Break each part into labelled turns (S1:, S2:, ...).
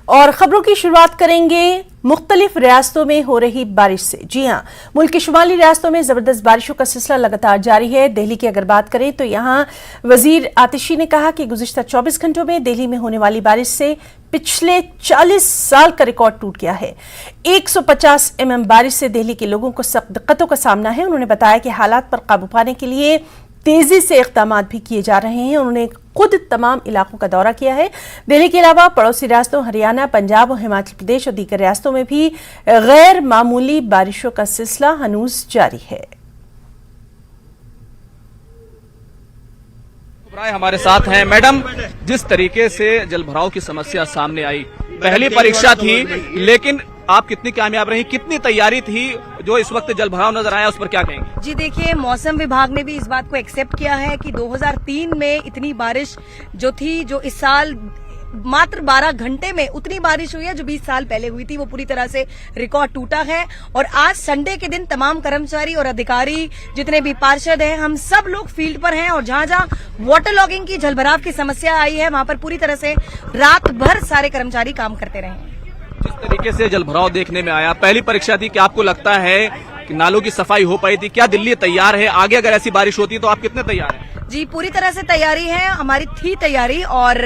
S1: और खबरों की शुरुआत करेंगे मुख्तलिफ रियासतों में हो रही बारिश से। जी हां, मुल्क की शुमाली रियासतों में जबरदस्त बारिशों का सिलसिला लगातार जारी है। दिल्ली की अगर बात करें तो यहां वजीर आतिशी ने कहा कि गुज़िश्ता 24 घंटों में दिल्ली में होने वाली बारिश से पिछले 40 साल का रिकॉर्ड टूट गया है। 150 mm बारिश से दिल्ली के लोगों को सख्त दिक्कतों का सामना है। उन्होंने बताया कि हालात पर काबू पाने के लिए तेजी से इक़दाम भी किए जा रहे हैं। उन्होंने खुद तमाम इलाकों का दौरा किया है। दिल्ली के अलावा पड़ोसी रियासतों हरियाणा, पंजाब और हिमाचल प्रदेश और दीगर रियासतों में भी गैर मामूली बारिशों का सिलसिला हनूज जारी है।
S2: हमारे साथ हैं मैडम। जिस तरीके से जलभराव की समस्या सामने आई, पहली परीक्षा थी, लेकिन आप कितनी कामयाब रही, कितनी तैयारी थी जो इस वक्त जलभराव नजर आया, उस पर क्या कहेंगे?
S3: जी देखिए, मौसम विभाग ने भी इस बात को एक्सेप्ट किया है कि 2003 में इतनी बारिश जो थी, जो इस साल मात्र 12 घंटे में उतनी बारिश हुई है जो 20 साल पहले हुई थी, वो पूरी तरह से रिकॉर्ड टूटा है। और आज संडे के दिन तमाम कर्मचारी और अधिकारी, जितने भी पार्षद हैं, हम सब लोग फील्ड पर हैं और जहां जहां वाटर लॉगिंग की, जलभराव की समस्या आई है, वहां पर पूरी तरह से रात भर सारे कर्मचारी काम करते रहे।
S2: जिस तरीके से जलभराव देखने में आया, पहली परीक्षा थी, क्या आपको लगता है कि नालों की सफाई हो पाई थी? क्या दिल्ली तैयार है? आगे अगर ऐसी बारिश होती तो आप कितने तैयार हैं?
S3: जी, पूरी तरह से तैयारी है, हमारी थी तैयारी। और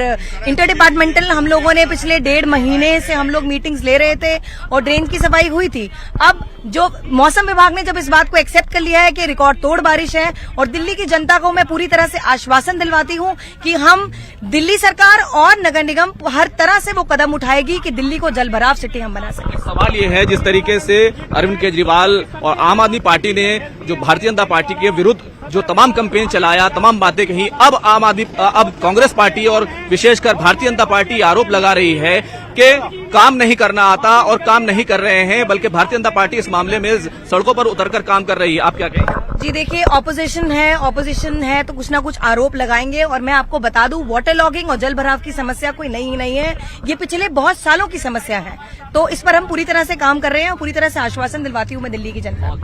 S3: इंटर डिपार्टमेंटल हम लोगों ने पिछले 1.5 महीने से हम लोग मीटिंग्स ले रहे थे और ड्रेन की सफाई हुई थी। अब जो मौसम विभाग ने जब इस बात को एक्सेप्ट कर लिया है कि रिकॉर्ड तोड़ बारिश है, और दिल्ली की जनता को मैं पूरी तरह से आश्वासन दिलवाती हूं कि हम, दिल्ली सरकार और नगर निगम हर तरह से वो कदम उठाएगी कि दिल्ली को जलभराव सिटी हम बना सकें।
S2: सवाल ये है, जिस तरीके से अरविंद केजरीवाल और आम आदमी पार्टी ने जो भारतीय जनता पार्टी के विरुद्ध जो तमाम कैंपेन चलाया, तमाम बातें कही, अब कांग्रेस पार्टी और विशेषकर भारतीय जनता पार्टी आरोप लगा रही है कि काम नहीं करना आता और काम नहीं कर रहे हैं, बल्कि भारतीय जनता पार्टी इस मामले में सड़कों पर उतरकर काम कर रही है। आप क्या कहेंगे?
S3: जी देखिए, ऑपोजिशन है तो कुछ ना कुछ आरोप लगाएंगे। और मैं आपको बता दूं, वाटर लॉगिंग और जल भराव की समस्या कोई नई नहीं है, ये पिछले बहुत सालों की समस्या है। तो इस पर हम पूरी तरह से काम कर रहे हैं और पूरी तरह से आश्वासन दिलवाती हूँ मैं दिल्ली की जनता को।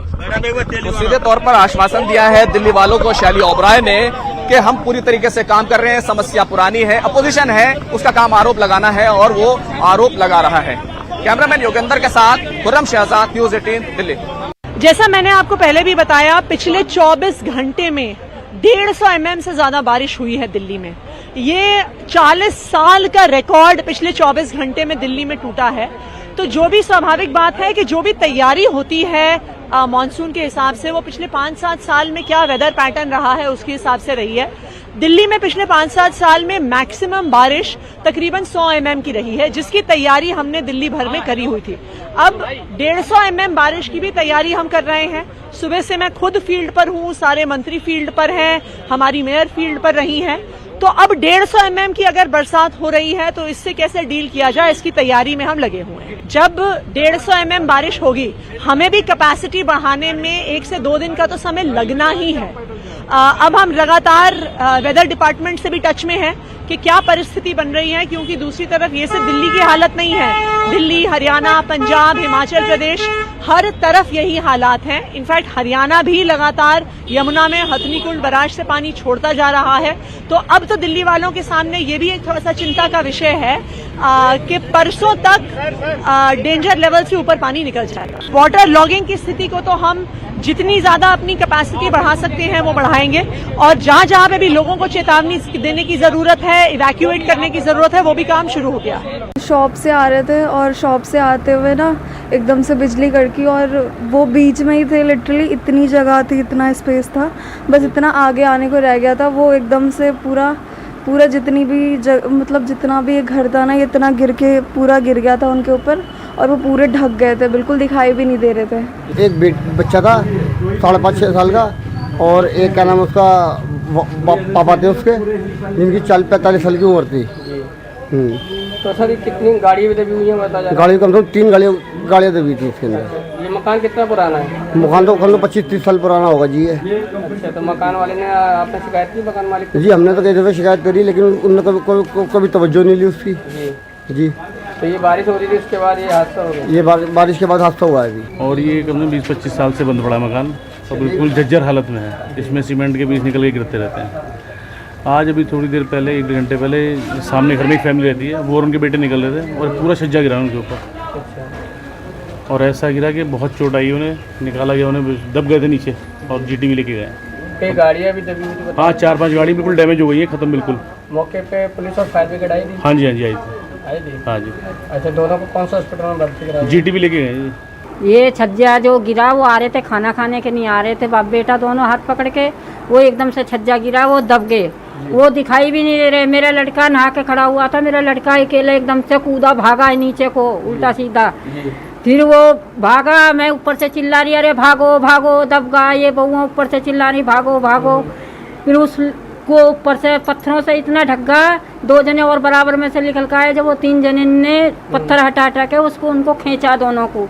S2: तो सीधे तौर पर आश्वासन दिया है दिल्ली वालों को शैली ओबराय ने कि हम पूरी तरीके से काम कर रहे हैं, समस्या पुरानी है, अपोजिशन है, उसका काम आरोप लगाना है और वो आरोप लगा रहा है। कैमरामैन योगेंद्र के साथ खुर्रम शहजाद, न्यूज़ 18 दिल्ली।
S4: जैसा मैंने आपको पहले भी बताया, पिछले 24 घंटे में 150 mm से ज्यादा बारिश हुई है दिल्ली में। ये 40 साल का रिकॉर्ड पिछले 24 घंटे में दिल्ली में टूटा है। तो जो भी स्वाभाविक बात है कि जो भी तैयारी होती है मॉनसून के हिसाब से, वो पिछले 5-7 साल में क्या वेदर पैटर्न रहा है उसके हिसाब से रही है। दिल्ली में पिछले 5-7 साल में मैक्सिमम बारिश तकरीबन 100 mm की रही है, जिसकी तैयारी हमने दिल्ली भर में करी हुई थी। अब 150 mm बारिश की भी तैयारी हम कर रहे हैं। सुबह से मैं खुद फील्ड पर हूँ, सारे मंत्री फील्ड पर हैं, हमारी मेयर फील्ड पर रही हैं। तो अब 150 mm की अगर बरसात हो रही है तो इससे कैसे डील किया जाए, इसकी तैयारी में हम लगे हुए हैं। जब 150 mm बारिश होगी, हमें भी कैपेसिटी बढ़ाने में 1 से 2 दिन का तो समय लगना ही है। अब हम लगातार वेदर डिपार्टमेंट से भी टच में हैं कि क्या परिस्थिति बन रही है, क्योंकि दूसरी तरफ ये सिर्फ दिल्ली की हालत नहीं है, दिल्ली, हरियाणा, पंजाब, हिमाचल प्रदेश, हर तरफ यही हालात हैं। इनफैक्ट हरियाणा भी लगातार यमुना में हथनीकुंड बराज से पानी छोड़ता जा रहा है। तो अब तो दिल्ली वालों के सामने ये भी एक थोड़ा सा चिंता का विषय है कि परसों तक डेंजर लेवल से ऊपर पानी निकल जाएगा। वाटर लॉगिंग की स्थिति को तो हम जितनी ज्यादा अपनी कैपेसिटी बढ़ा सकते हैं वो बढ़ाएंगे, और जहां जहां पे भी लोगों को चेतावनी देने की जरूरत है, इवैक्यूएट करने की जरूरत है, वो भी काम शुरू हो गया है।
S5: शॉप से आ रहे थे और शॉप से आते हुए ना एकदम से बिजली कड़की, और वो बीच में ही थे, लिटरली इतनी जगह थी, इतना स्पेस था, बस इतना आगे आने को रह गया था। वो एकदम से पूरा जितनी भी मतलब जितना भी घर था ना, इतना पूरा गिर गया था उनके ऊपर, और वो पूरे ढक गए थे, बिल्कुल दिखाई भी नहीं दे रहे थे।
S6: एक बच्चा था 5.5-6 साल का, और एक क्या नाम उसका पापा थे उसके, जिनकी 40-45 साल की उम्र थी।
S7: तो सर कितनी गाड़ियाँ दबी हुई हैं बता जाए?
S6: गाड़ी कम से कम 3 गाड़ियाँ दबी थी इसके अंदर।
S7: ये मकान कितना पुराना है?
S6: मकान तो 25-30 साल पुराना होगा जी ये।
S7: अच्छा, तो मकान वाले ने आपने शिकायत की मकान मालिक?
S6: जी, हमने तो कई दफ़े शिकायत करी, लेकिन उन्होंने कभी तवज्जो नहीं ली उसकी। जी,
S7: तो ये बारिश हो रही थी, उसके बाद ये हादसा हो गया?
S6: ये बारिश के बाद हादसा हुआ है अभी।
S8: और ये कम से कम 20-25 साल से बंद पड़ा मकान, और बिल्कुल जर्जर हालत में है। इसमें सीमेंट के बीच निकल के गिरते रहते हैं। आज अभी थोड़ी देर पहले 1 घंटे पहले सामने घर में एक फैमिली रहती है, वो और उनके बेटे निकल रहे थे और पूरा छज्जा गिरा उनके ऊपर। और ऐसा गिरा कि बहुत चोट आई, उन्हें निकाला गया, उन्हें दब गए थे नीचे और जीटीवी लेके गए।
S7: कई गाड़ियाँ भी दबी हुई थी?
S8: हाँ, 4-5 गाड़ी बिल्कुल डैमेज हो गई है, ख़त्म बिल्कुल।
S7: मौके पे पुलिस और फायर ब्रिगेड आई थी?
S8: हाँ जी, आई थी। हाँ जी।
S7: अच्छा, दोनों को कौन सा हॉस्पिटल में भर्ती कराया?
S8: जीटीवी लेके गए जी।
S9: ये छज्जा जो गिरा, वो आ रहे थे खाना खाने के, नहीं आ रहे थे, बाप बेटा दोनों हाथ पकड़ के, वो एकदम से छज्जा गिरा, वो दब गए, वो दिखाई भी नहीं दे रहे। मेरा लड़का नहा के खड़ा हुआ था, मेरा लड़का अकेले एकदम से कूदा, भागा है नीचे को उल्टा सीधा। फिर वो भागा, मैं ऊपर से चिल्ला रही, अरे भागो भागो, दब गया। ये बहुआ ऊपर से चिल्ला रही, भागो भागो। फिर उसको ऊपर से पत्थरों से इतना ढक गया, 2 जने और बराबर में से निकल के आए, जब वो 3 जने ने पत्थर हटा हटा के उसको उनको खींचा दोनों को।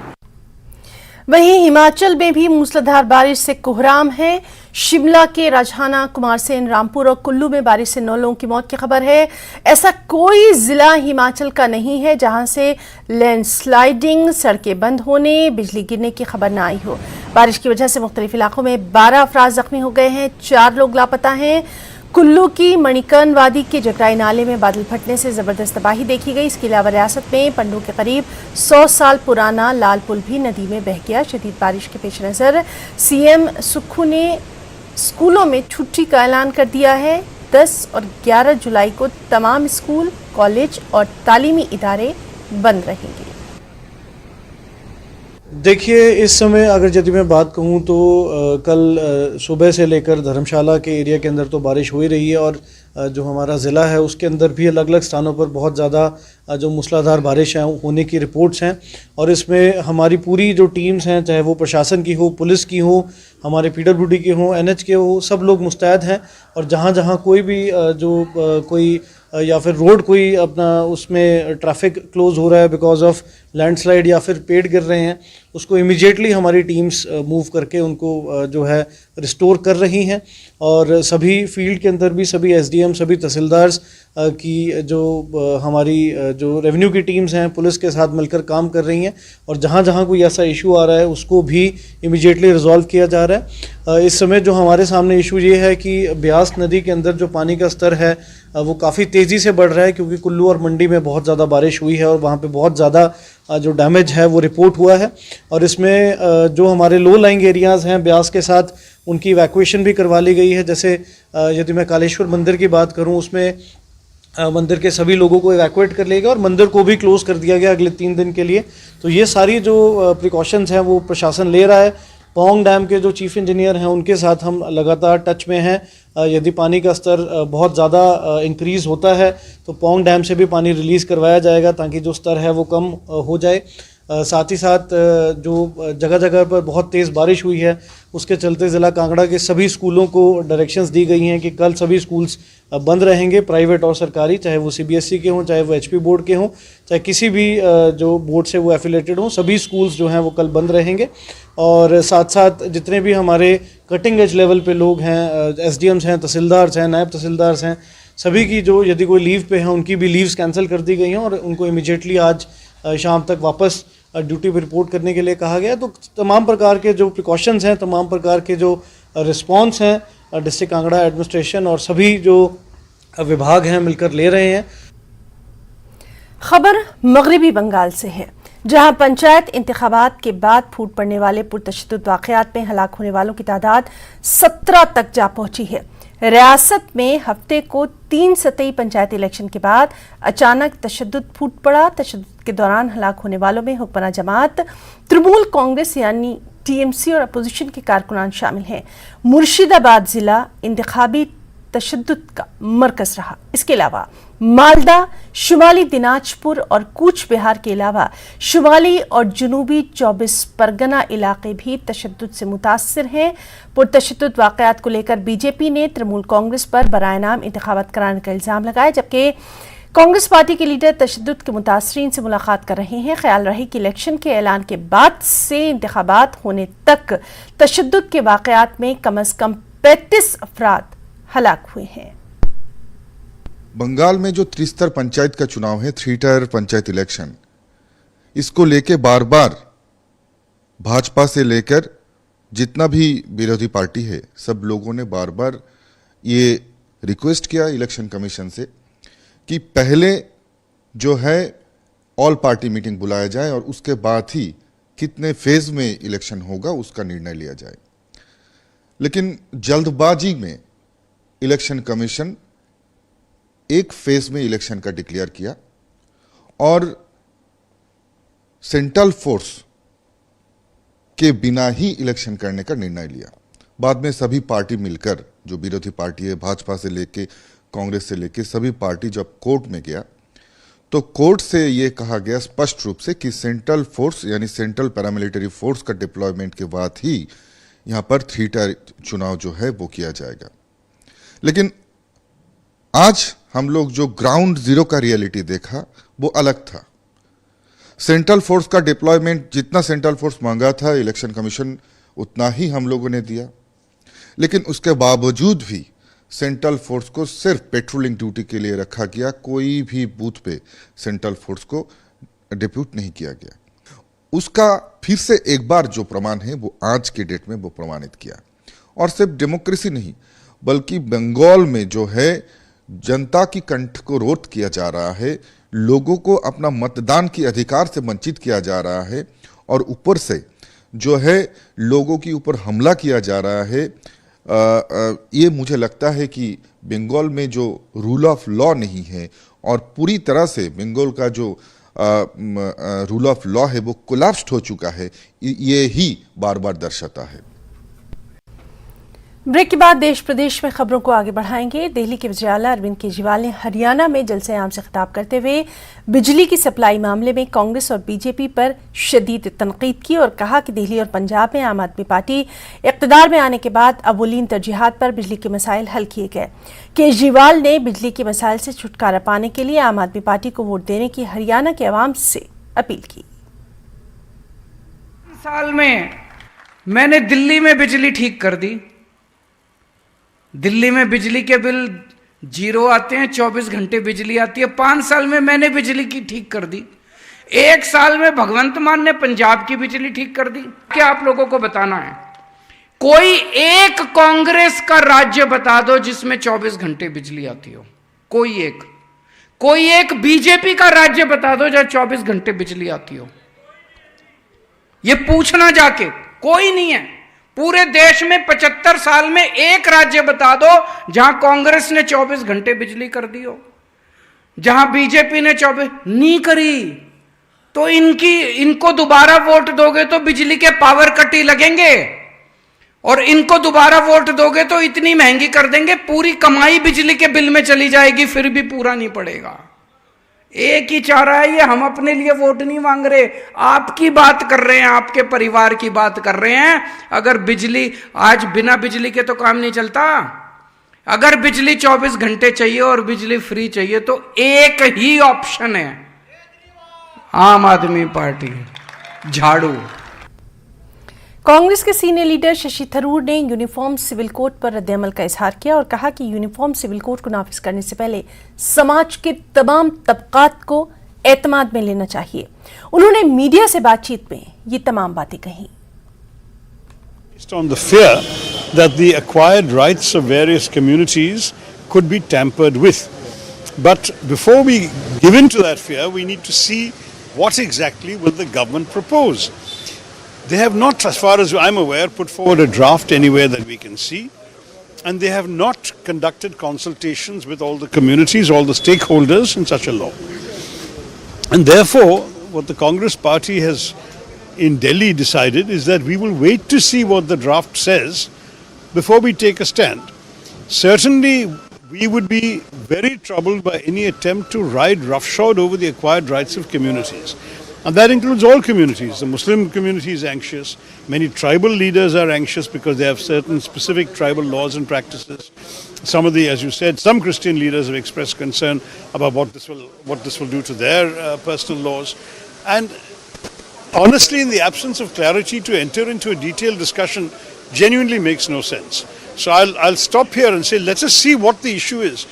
S1: वहीं हिमाचल में भी मूसलाधार बारिश से कोहराम है। शिमला के राजहाना, कुमारसेन, रामपुर और कुल्लू में बारिश से 9 लोगों की मौत की खबर है। ऐसा कोई जिला हिमाचल का नहीं है जहां से लैंडस्लाइडिंग, सड़कें बंद होने, बिजली गिरने की खबर ना आई हो। बारिश की वजह से मुख्तलिफ इलाकों में 12 अफराद जख्मी हो गए हैं, 4 लोग लापता हैं। कुल्लू की मणिकर्ण वादी के जगराई नाले में बादल फटने से जबरदस्त तबाही देखी गई। इसके अलावा रियासत में पंडू के करीब 100 साल पुराना लाल पुल भी नदी में बह गया। शदीद बारिश के पेश नज़र सीएम सुक्खू ने स्कूलों में छुट्टी का ऐलान कर दिया है। 10 और 11 जुलाई को तमाम स्कूल, कॉलेज और तालीमी इदारे बंद रहेंगे।
S10: देखिए, इस समय अगर यदि मैं बात कहूँ तो कल सुबह से लेकर धर्मशाला के एरिया के अंदर तो बारिश हो ही रही है और जो हमारा ज़िला है उसके अंदर भी अलग अलग स्थानों पर बहुत ज़्यादा जो मूसलाधार बारिश है होने की रिपोर्ट्स हैं। और इसमें हमारी पूरी जो टीम्स हैं, चाहे वो प्रशासन की हो, पुलिस की हो, हमारे पीडब्ल्यूडी के हों, एनएच के हो, सब लोग मुस्तैद हैं। और जहाँ जहाँ कोई भी कोई या फिर रोड कोई अपना उसमें ट्रैफिक क्लोज हो रहा है बिकॉज ऑफ लैंडस्लाइड या फिर पेड़ गिर रहे हैं, उसको इमीडिएटली हमारी टीम्स मूव करके उनको जो है रिस्टोर कर रही हैं। और सभी फील्ड के अंदर भी सभी एसडीएम, सभी तहसीलदार्स की जो हमारी जो रेवेन्यू की टीम्स हैं, पुलिस के साथ मिलकर काम कर रही हैं। और जहाँ जहाँ कोई ऐसा इशू आ रहा है उसको भी इमीडिएटली रिजॉल्व किया जा रहा है। इस समय जो हमारे सामने इशू ये है कि ब्यास नदी के अंदर जो पानी का स्तर है वो काफ़ी तेज़ी से बढ़ रहा है, क्योंकि कुल्लू और मंडी में बहुत ज़्यादा बारिश हुई है और वहाँ पे बहुत ज़्यादा जो डैमेज है वो रिपोर्ट हुआ है। और इसमें जो हमारे लो लाइंग एरियाज़ हैं ब्यास के साथ, उनकी इवैक्यूएशन भी करवा ली गई है। जैसे यदि मैं कालेश्वर मंदिर की बात करूँ, उसमें मंदिर के सभी लोगों को इवैक्यूएट कर लिया गया और मंदिर को भी क्लोज़ कर दिया गया अगले 3 दिन के लिए। तो ये सारी जो प्रिकॉशंस हैं वो प्रशासन ले रहा है। पौंग डैम के जो चीफ इंजीनियर हैं उनके साथ हम लगातार टच में हैं। यदि पानी का स्तर बहुत ज़्यादा इंक्रीज़ होता है तो पौंग डैम से भी पानी रिलीज़ करवाया जाएगा ताकि जो स्तर है वो कम हो जाए। साथ ही साथ जो जगह जगह पर बहुत तेज़ बारिश हुई है उसके चलते ज़िला कांगड़ा के सभी स्कूलों को डायरेक्शंस दी गई हैं कि कल सभी स्कूल्स बंद रहेंगे, प्राइवेट और सरकारी, चाहे वो सीबीएसई के हों, चाहे वो एचपी बोर्ड के हों, चाहे किसी भी जो बोर्ड से वो एफिलेटेड हों, सभी स्कूल्स जो हैं वो कल बंद रहेंगे। और साथ साथ जितने भी हमारे कटिंग एज लेवल पे लोग हैं, एसडीएम्स हैं, तहसीलदार्स हैं, नायब तहसीलदार्स हैं, सभी की जो यदि कोई लीव पे हैं उनकी भी लीव्स कैंसिल कर दी गई हैं और उनको इमीडिएटली आज शाम तक वापस ड्यूटी पर रिपोर्ट करने के लिए कहा गया। तो तमाम प्रकार के जो प्रिकॉशंस हैं, तमाम प्रकार के जो रिस्पॉन्स हैं डिस्ट्रिक्ट कांगड़ा एडमिनिस्ट्रेशन और सभी जो विभाग हैं मिलकर ले रहे हैं।
S1: खबर मगरिबी बंगाल से है, जहां पंचायत इंतखाबात के बाद फूट पड़ने वाले पुरतशद्दुद वाक़यात में हलाक होने वालों की तादाद 17 तक जा पहुंची है। रियासत में हफ्ते को 3 सतही पंचायत इलेक्शन के बाद अचानक तशद्दुद फूट पड़ा। तशद्दुद के दौरान हलाक होने वालों में हुक्मरान जमात तृणमूल कांग्रेस यानी टीएमसी और अपोजिशन के कारकुनान शामिल हैं। मुर्शिदाबाद जिला इंतखाबी तशद्दुद का मरकज रहा। इसके अलावा मालदा, शुमाली दिनाजपुर और कूच बिहार के अलावा शुमाली और जुनूबी 24 परगना इलाके भी तशद्दुद से मुतासिर हैं। पुरतशद्दुद वाक़यात को लेकर बीजेपी ने तृणमूल कांग्रेस पर बराए नाम इंतखाबात कराने का इल्ज़ाम लगाया, जबकि कांग्रेस पार्टी के लीडर तशद्दुद के मुतासरीन से मुलाकात कर रहे हैं। ख्याल रहे कि इलेक्शन के ऐलान के बाद से इंतखाबात होने तक तशद्दुद के वाक़यात में कम अज़ कम 35 अफराद हलाक हुए हैं।
S11: बंगाल में जो त्रिस्तर पंचायत का चुनाव है, 3 टायर पंचायत इलेक्शन, इसको लेके बार बार भाजपा से लेकर जितना भी विरोधी पार्टी है सब लोगों ने बार बार ये रिक्वेस्ट किया इलेक्शन कमीशन से कि पहले जो है ऑल पार्टी मीटिंग बुलाया जाए और उसके बाद ही कितने फेज में इलेक्शन होगा उसका निर्णय लिया जाए। लेकिन जल्दबाजी में इलेक्शन कमीशन एक फेज में इलेक्शन का डिक्लेयर किया और सेंट्रल फोर्स के बिना ही इलेक्शन करने का निर्णय लिया। बाद में सभी पार्टी मिलकर, जो विरोधी पार्टी है, भाजपा से लेके कांग्रेस से लेके सभी पार्टी जब कोर्ट में गया तो कोर्ट से यह कहा गया स्पष्ट रूप से कि सेंट्रल फोर्स यानी सेंट्रल पैरामिलिट्री फोर्स का डिप्लॉयमेंट के बाद ही यहां पर 3 टायर चुनाव जो है वो किया जाएगा। लेकिन आज हम लोग जो ग्राउंड जीरो का रियलिटी देखा वो अलग था। सेंट्रल फोर्स का डिप्लॉयमेंट, जितना सेंट्रल फोर्स मांगा था इलेक्शन कमीशन उतना ही हम लोगों ने दिया, लेकिन उसके बावजूद भी सेंट्रल फोर्स को सिर्फ पेट्रोलिंग ड्यूटी के लिए रखा गया। कोई भी बूथ पे सेंट्रल फोर्स को डिप्यूट नहीं किया गया। उसका फिर से एक बार जो प्रमाण है वो आज के डेट में वो प्रमाणित किया। और सिर्फ डेमोक्रेसी नहीं बल्कि बंगाल में जो है जनता की कंठ को रोध किया जा रहा है, लोगों को अपना मतदान के अधिकार से वंचित किया जा रहा है और ऊपर से जो है लोगों के ऊपर हमला किया जा रहा है। ये मुझे लगता है कि बंगाल में जो रूल ऑफ लॉ नहीं है और पूरी तरह से बंगाल का जो रूल ऑफ लॉ है वो कोलैप्स्ड हो चुका है, ये ही बार बार दर्शाता है।
S1: ब्रेक के बाद देश प्रदेश में खबरों को आगे बढ़ाएंगे। दिल्ली के वज़ीर आला अरविंद केजरीवाल ने हरियाणा में जलसे आम से खिताब करते हुए बिजली की सप्लाई मामले में कांग्रेस और बीजेपी पर शदीद तनकीद की और कहा कि दिल्ली और पंजाब में आम आदमी पार्टी इक़्तिदार में आने के बाद अवोलीन तरजीहात पर बिजली के मसाइल हल किए गए। केजरीवाल ने बिजली के मसाइल से छुटकारा पाने के लिए आम आदमी पार्टी को वोट देने की हरियाणा के अवाम से अपील की।
S12: साल में मैंने दिल्ली में बिजली ठीक कर दी। दिल्ली में बिजली के बिल 0 आते हैं, 24 घंटे बिजली आती है। 5 साल में मैंने बिजली की ठीक कर दी। 1 साल में भगवंत मान ने पंजाब की बिजली ठीक कर दी। क्या आप लोगों को बताना है? कोई एक कांग्रेस का राज्य बता दो जिसमें 24 घंटे बिजली आती हो। कोई एक बीजेपी का राज्य बता दो जहां 24 घंटे बिजली आती हो। ये पूछना जाके, कोई नहीं है। पूरे देश में 75 साल में एक राज्य बता दो जहां कांग्रेस ने 24 घंटे बिजली कर दी हो, जहां बीजेपी ने 24 नहीं करी। तो इनको दोबारा वोट दोगे तो बिजली के पावर कट ही लगेंगे और इनको दोबारा वोट दोगे तो इतनी महंगी कर देंगे, पूरी कमाई बिजली के बिल में चली जाएगी, फिर भी पूरा नहीं पड़ेगा। एक ही चारा है ये, हम अपने लिए वोट नहीं मांग रहे, आपकी बात कर रहे हैं, आपके परिवार की बात कर रहे हैं। अगर बिजली आज बिना बिजली के तो काम नहीं चलता। अगर बिजली 24 घंटे चाहिए और बिजली फ्री चाहिए तो एक ही ऑप्शन है, आम आदमी पार्टी, झाड़ू।
S1: कांग्रेस के सीनियर लीडर शशि थरूर ने यूनिफॉर्म सिविल कोड पर रद्द-ए-अमल का इजहार किया और कहा कि यूनिफॉर्म सिविल कोड को नाफिज करने से पहले समाज के तमाम तबकात को एतमाद में लेना चाहिए। उन्होंने मीडिया से बातचीत में ये तमाम बातें कही।
S13: Based on the fear that the acquired rights of various communities could be tampered with. But before we give in to that fear, we need to see what exactly will the government propose. They have not, as far as I'm aware, put forward a draft anywhere that we can see, and they have not conducted consultations with all the communities, all the stakeholders in such a law. And therefore, what the Congress party has in Delhi decided is that we will wait to see what the draft says before we take a stand. Certainly, we would be very troubled by any attempt to ride roughshod over the acquired rights of communities. And that includes all communities. The Muslim community is anxious. Many tribal leaders are anxious because they have certain specific tribal laws and practices. Some of the, as you said, some Christian leaders have expressed concern about what this will do to their personal laws. And honestly, in the absence of clarity, to enter into a detailed discussion genuinely makes no sense. So I'll stop here and say, let us see what the issue is.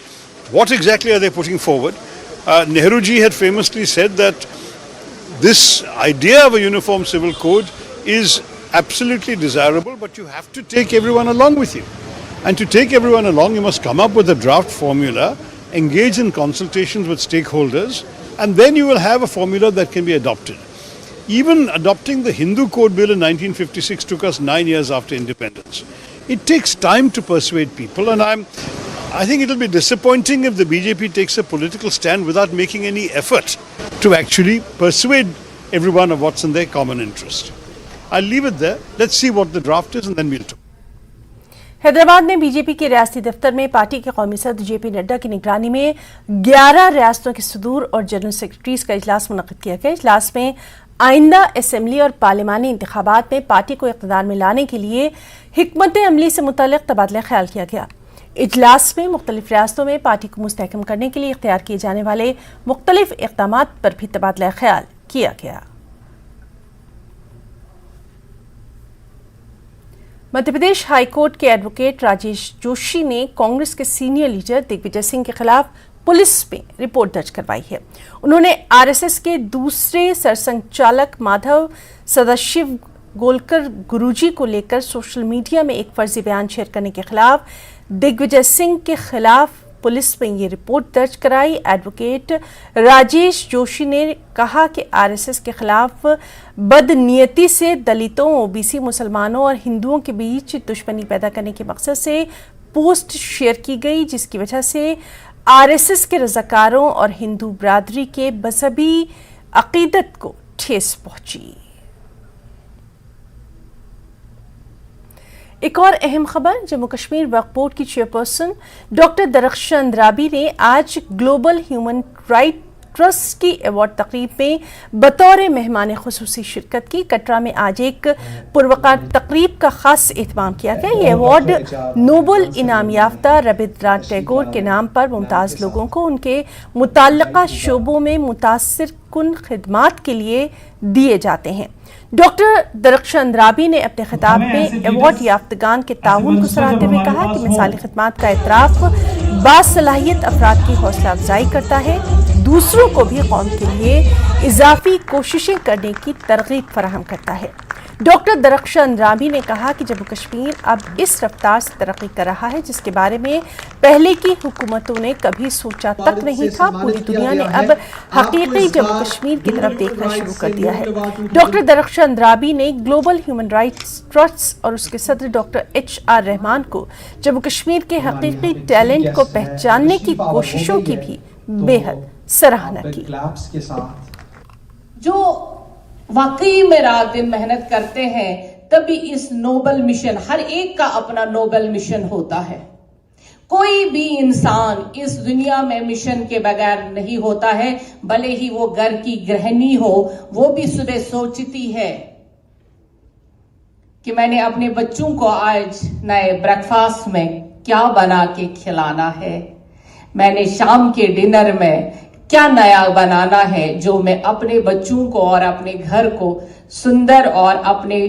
S13: What exactly are they putting forward? Nehru ji had famously said that this idea of a uniform civil code is absolutely desirable, but you have to take everyone along with you. And to take everyone along, you must come up with a draft formula, engage in consultations with stakeholders, and then you will have a formula that can be adopted. Even adopting the Hindu Code Bill in 1956 took us 9 years after independence. It takes time to persuade people, and I think it will be disappointing if the BJP takes a political stand without making any effort to actually persuade everyone of what's in their common interest. I'll leave it there. Let's see what the draft is and then we'll talk.
S1: Hyderabad में BJP के रियासती दफ्तर में party के कौमी सदर JP Nadda की निगरानी में 11 रियासतों के सदूर और जनरल सेक्रेटरीज का इजलास मुनक्किद किया गया। इजलास में आइंदा असेंबली और पार्लिमानी इंतखाबात में पार्टी को इक़्तिदार में लाने के लिए हिकमत अमली से मुतल्लिक़ तबादला ख्याल किया गया। इजलास में मुख्तलिफ रियासतों में पार्टी को मुस्तहकम करने के लिए इख्तियार किए जाने वाले मुख्तलिफ इक़दामात पर भी तबादला ख्याल किया गया। मध्य प्रदेश हाईकोर्ट के एडवोकेट राजेश जोशी ने कांग्रेस के सीनियर लीडर दिग्विजय सिंह के खिलाफ पुलिस में रिपोर्ट दर्ज करवाई है। उन्होंने आरएसएस के दूसरे सरसंघचालक माधव सदाशिव गोलकर गुरुजी को लेकर सोशल मीडिया में एक फर्जी बयान शेयर करने के खिलाफ दिग्विजय सिंह के खिलाफ पुलिस में ये रिपोर्ट दर्ज कराई। एडवोकेट राजेश जोशी ने कहा कि आरएसएस के खिलाफ बदनीयती से दलितों, ओबीसी, मुसलमानों और हिंदुओं के बीच दुश्मनी पैदा करने के मकसद से पोस्ट शेयर की गई, जिसकी वजह से आरएसएस के रज़ाकारों और हिंदू बरादरी के मजहबी अकीदत को ठेस पहुंची। एक और अहम खबर, जम्मू कश्मीर वक्फ बोर्ड की चेयरपर्सन डॉक्टर दरख्शां अंद्राबी ने आज ग्लोबल ह्यूमन राइट ट्रस्ट की अवार्ड तकरीब में बतौर मेहमान खुसूसी शिरकत की। कटरा में आज एक पुरवकार तकरीब का खास एहतमाम किया गया। ये अवार्ड नोबल इनाम याफ्ता रविंद्रनाथ टैगोर के नाम पर मुमताज़ लोगों को उनके मुताल्लिका शोबों में मुतासिर कुन खिदमात के लिए दिए जाते हैं। डॉक्टर दरख्शां अंद्राबी ने अपने खिताब में अवार्ड याफ्तगान के ताउन को सराहते हुए कहा कि मिसाली खिदमात का एतराफ़ बासलाहियत अफराद की हौसला अफजाई करता है, दूसरों को भी कौम के लिए इजाफी कोशिशें करने की तरगीब फराहम करता है। डॉक्टर दरख्शां अंद्राबी ने कहा कि जम्मू कश्मीर अब इस रफ्तार से तरक्की कर रहा है जिसके बारे में पहले की हुकूमतों ने कभी सोचा तक नहीं था। पूरी दुनिया ने अब हकीकी जम्मू कश्मीर की तरफ देखना शुरू कर दिया है। डॉक्टर दरख्शां अंद्राबी ने ग्लोबल ह्यूमन राइट्स ट्रस्ट और उसके सदर डॉक्टर HR रहमान को जम्मू कश्मीर के हकीकी टैलेंट को पहचानने की कोशिशों की भी बेहद सराहना की।
S14: जो वाकई में रात दिन मेहनत करते हैं, तभी इस नोबल मिशन, हर एक का अपना नोबल मिशन होता है। कोई भी इंसान इस दुनिया में मिशन के बगैर नहीं होता है, भले ही वो घर की गृहिणी हो, वो भी सुबह सोचती है कि मैंने अपने बच्चों को आज नए ब्रेकफास्ट में क्या बना के खिलाना है, मैंने शाम के डिनर में क्या नया बनाना है जो मैं अपने बच्चों को और अपने घर को सुंदर और अपने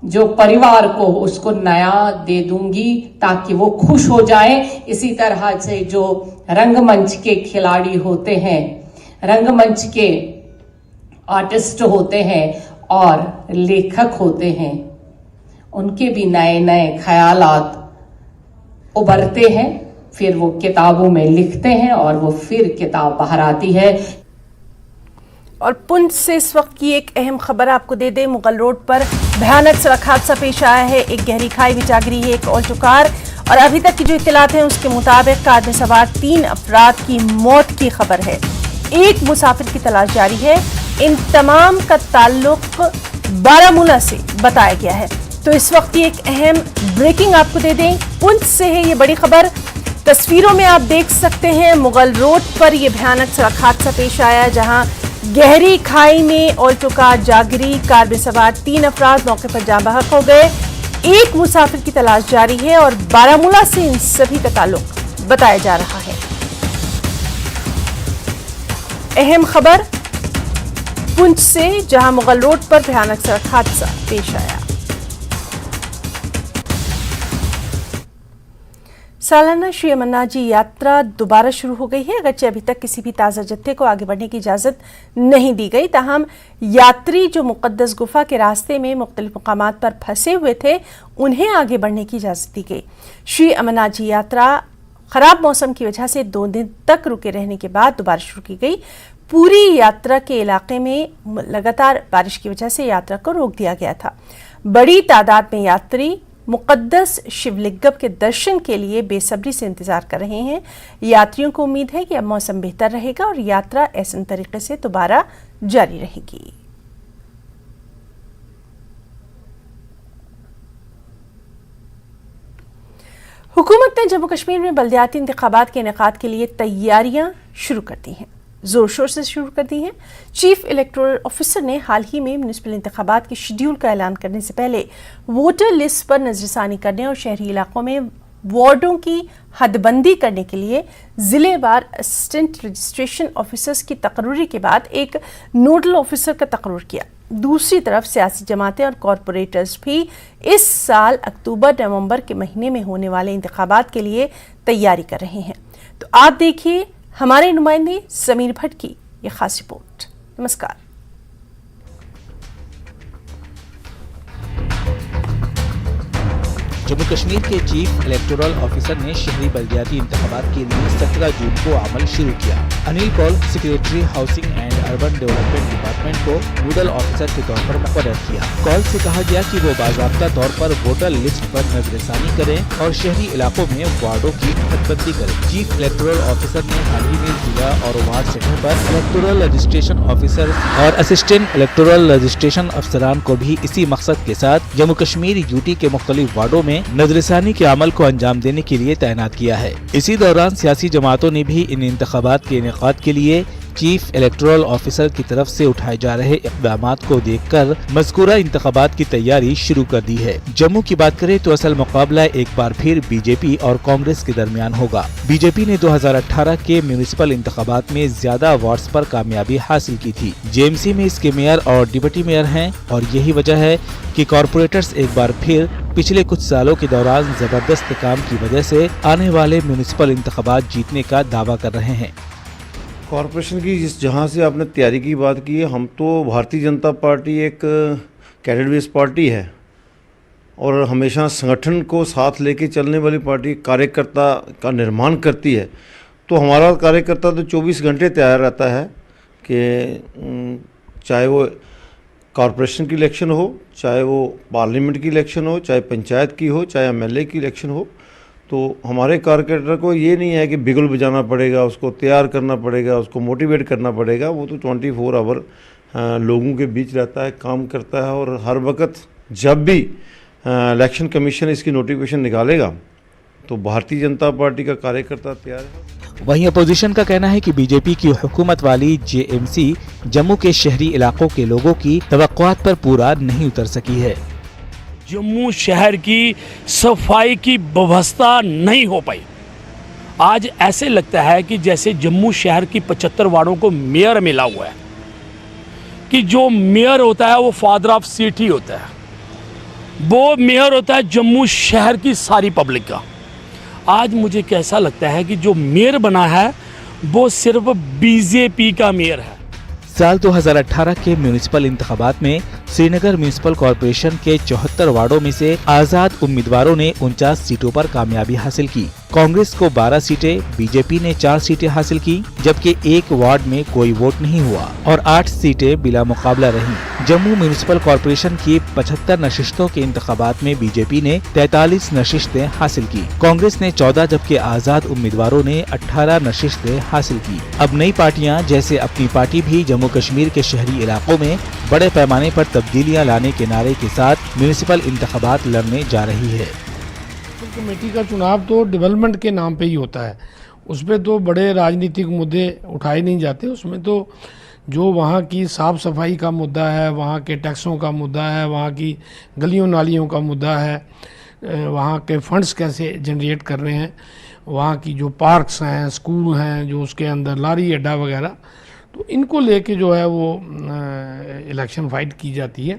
S14: जो परिवार को उसको नया दे दूंगी ताकि वो खुश हो जाए। इसी तरह से जो रंगमंच के खिलाड़ी होते हैं, रंगमंच के आर्टिस्ट होते हैं और लेखक होते हैं, उनके भी नए नए ख्यालात उभरते हैं, फिर वो किताबों में लिखते हैं और वो फिर किताब बाहर आती है।
S1: और पुंछ से इस वक्त की एक अहम खबर आपको दे दें। मुगल रोड पर भयानक सड़क हादसा पेश आया है। एक गहरी खाई में जा गिरी है एक ऑल्टो कार और अभी तक की जो इत्तलात हैं उसके मुताबिक कार में सवार 3 अफराद की मौत की खबर है। एक मुसाफिर की तलाश जारी है। इन तमाम का ताल्लुक बारामूला से बताया गया है। तो इस वक्त की एक अहम ब्रेकिंग आपको दे दें, पुंछ से है ये बड़ी खबर। तस्वीरों में आप देख सकते हैं मुगल रोड पर यह भयानक सड़क हादसा पेश आया जहां गहरी खाई में ऑल्टो कार जा गिरी। कार में सवार 3 अफराद मौके पर जाँ बहक हो गए। एक मुसाफिर की तलाश जारी है और बारामूला से इन सभी का ताल्लुक बताया जा रहा है। अहम खबर पुंछ से जहां मुगल रोड पर भयानक सड़क हादसा पेश आया। सालाना श्री अमरनाथ जी यात्रा दोबारा शुरू हो गई है। अगरचे अभी तक किसी भी ताज़ा जत्थे को आगे बढ़ने की इजाज़त नहीं दी गई, ताहम यात्री जो मुक़द्दस गुफा के रास्ते में मुख्तलिफ मकामात पर फंसे हुए थे उन्हें आगे बढ़ने की इजाज़त दी गई। श्री अमरनाथ जी यात्रा खराब मौसम की वजह से 2 दिन तक रुके रहने के बाद दोबारा शुरू की गई। पूरी यात्रा के इलाके में लगातार बारिश की वजह से यात्रा को रोक दिया गया था। बड़ी तादाद में यात्री मुक़द्दस शिवलिंगम के दर्शन के लिए बेसब्री से इंतजार कर रहे हैं। यात्रियों को उम्मीद है कि अब मौसम बेहतर रहेगा और यात्रा ऐसे तरीके से दोबारा जारी रहेगी। हुकूमत ने जम्मू कश्मीर में बल्दियाती इंतखाबात के इनेकाद के लिए तैयारियां शुरू कर दी हैं, जोर शोर से शुरू कर दी हैं। चीफ इलेक्टोरल ऑफिसर ने हाल ही में म्युनिसिपल इंतखाबात के शेड्यूल का ऐलान करने से पहले वोटर लिस्ट पर नजरसानी करने और शहरी इलाकों में वार्डों की हदबंदी करने के लिए जिलेवार असिस्टेंट रजिस्ट्रेशन ऑफिसर्स की तकर्री के बाद एक नोडल ऑफिसर का तकर्र किया। दूसरी तरफ सियासी जमातें और कॉरपोरेटर्स भी इस साल अक्टूबर-नवंबर के महीने में होने वाले इंतखाबात के लिए तैयारी कर रहे हैं। तो आप देखिए हमारे नुमाइंदे समीर भट्ट की ये खास रिपोर्ट। नमस्कार।
S15: जम्मू कश्मीर के चीफ इलेक्टोरल ऑफिसर ने शहरी बल्दियाती इंतखाबात के लिए 17 जून को अमल शुरू किया। Anil Kaul secretary housing and urban development department को नोडल ऑफिसर के तौर पर मुकर्रर किया। कौल से कहा गया कि वो बाज़ाब्ता तौर पर वोटर लिस्ट पर नजरसानी करें और शहरी इलाकों में वार्डों की हदबंदी करें। चीफ इलेक्टोरल ऑफिसर ने हाल ही में जिला और वार्ड स्तर पर इलेक्टोरल रजिस्ट्रेशन ऑफिसर और असिस्टेंट इलेक्टोरल रजिस्ट्रेशन अफसरान को भी इसी मकसद के साथ जम्मू कश्मीर यूटी के मुख्तलिफ वार्डों में नजरसानी के अमल को अंजाम देने के लिए तैनात किया है। इसी दौरान सियासी जमातों ने भी इन इंतखाबात के इनेकाद के लिए चीफ इलेक्टोरल ऑफिसर की तरफ से उठाए जा रहे इक़दामात को देखकर मज़कूरा इंतखाबात की तैयारी शुरू कर दी है। जम्मू की बात करें तो असल मुकाबला एक बार फिर बीजेपी और कांग्रेस के दरमियान होगा। बीजेपी ने 2018 के म्युनिसिपल इंतखाबात में ज्यादा वार्ड्स पर कामयाबी हासिल की थी। जेएमसी में इसके मेयर और डिप्टी मेयर हैं और यही वजह है कि कॉरपोरेटर्स एक बार फिर पिछले कुछ सालों के दौरान जबरदस्त काम की वजह से आने वाले म्युनिसिपल इंतखाबात जीतने का दावा कर रहे हैं।
S10: कॉरपोरेशन की जहाँ से आपने तैयारी की बात की है, हम तो भारतीय जनता पार्टी एक कैडेट बेस्ड पार्टी है और हमेशा संगठन को साथ लेके चलने वाली पार्टी कार्यकर्ता का निर्माण करती है। तो हमारा कार्यकर्ता तो 24 घंटे तैयार रहता है कि चाहे वो कॉरपोरेशन की इलेक्शन हो, चाहे वो पार्लियामेंट की इलेक्शन हो, चाहे पंचायत की हो, चाहे एमएलए की इलेक्शन हो। तो हमारे कार्यकर्ता को ये नहीं है कि बिगुल बजाना पड़ेगा, उसको तैयार करना पड़ेगा, उसको मोटिवेट करना पड़ेगा। वो तो 24 आवर लोगों के बीच रहता है, काम करता है और हर वक्त जब भी इलेक्शन कमीशन इसकी नोटिफिकेशन निकालेगा तो भारतीय जनता पार्टी का कार्यकर्ता तैयार है।
S15: वहीं अपोजिशन का कहना है कि बीजेपी की हुकूमत वाली जेएमसी जम्मू के शहरी इलाकों के लोगों की तवक्कुआत पर पूरा नहीं उतर सकी है।
S16: जम्मू शहर की सफाई की व्यवस्था नहीं हो पाई। आज ऐसे लगता है कि जैसे जम्मू शहर की 75 वार्डों को मेयर मिला हुआ है, कि जो मेयर होता है वो फादर ऑफ सिटी होता है, वो मेयर होता है जम्मू शहर की सारी पब्लिक का। आज मुझे कैसा लगता है कि जो मेयर बना है वो सिर्फ बीजेपी का मेयर है।
S15: साल 2018 के म्युनिसिपल इंतखाबात में श्रीनगर म्युनिसिपल कॉरपोरेशन के 74 वार्डों में से आजाद उम्मीदवारों ने 49 सीटों पर कामयाबी हासिल की। कांग्रेस को 12 सीटें, बीजेपी ने 4 सीटें हासिल की, जबकि एक वार्ड में कोई वोट नहीं हुआ और 8 सीटें बिला मुकाबला रहीं। जम्मू म्युनिसिपल कॉरपोरेशन की 75 नशिस्तों के इंतखाबात में बीजेपी ने 43 नशिस्तें हासिल की, कांग्रेस ने 14 जबकि आजाद उम्मीदवारों ने 18 नशिस्तें हासिल की। अब नई पार्टियां जैसे अपनी पार्टी भी जम्मू कश्मीर के शहरी इलाकों में बड़े पैमाने पर तब्दीलियां लाने के नारे के साथ म्युनिसिपल इंतखाबात लड़ने जा रही है।
S17: कमेटी का चुनाव तो डेवलपमेंट के नाम पे ही होता है, उसमें तो बड़े राजनीतिक मुद्दे उठाए नहीं जाते। उसमें तो जो वहाँ की साफ़ सफाई का मुद्दा है, वहाँ के टैक्सों का मुद्दा है, वहाँ की गलियों नालियों का मुद्दा है, वहाँ के फंड्स कैसे जनरेट कर रहे हैं, वहाँ की जो पार्क्स हैं, स्कूल हैं, जो उसके अंदर लारी अड्डा वगैरह, तो इनको लेके जो है वो इलेक्शन फाइट की जाती है।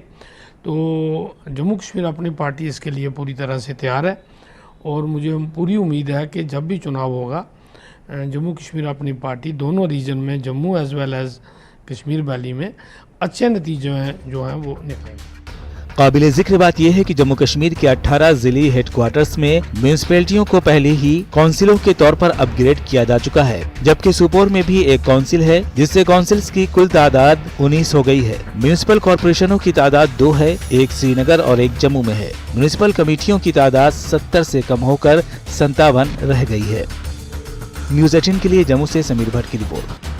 S17: तो जम्मू कश्मीर अपनी पार्टी इसके लिए पूरी तरह से तैयार है और मुझे पूरी उम्मीद है कि जब भी चुनाव होगा जम्मू कश्मीर अपनी पार्टी दोनों रीजन में, Jammu as well as Kashmir valley में अच्छे नतीजे जो हैं वो निकलेंगे।
S15: काबिले जिक्र बात यह है कि जम्मू कश्मीर के 18 जिले हेडक्वार्टर्स में म्यूनिसिपैलिटियों को पहले ही काउंसिलों के तौर पर अपग्रेड किया जा चुका है, जबकि सुपोर में भी एक काउंसिल है, जिससे काउंसिल्स की कुल तादाद 19 हो गई है। म्यूनिसिपल कॉरपोरेशनों की तादाद 2 है, एक श्रीनगर और एक जम्मू में है। म्यूनिसिपल कमेटियों की तादाद 70 से कम होकर 57 रह गई है। न्यूज़ 18 के लिए जम्मू से समीर भट्ट की रिपोर्ट।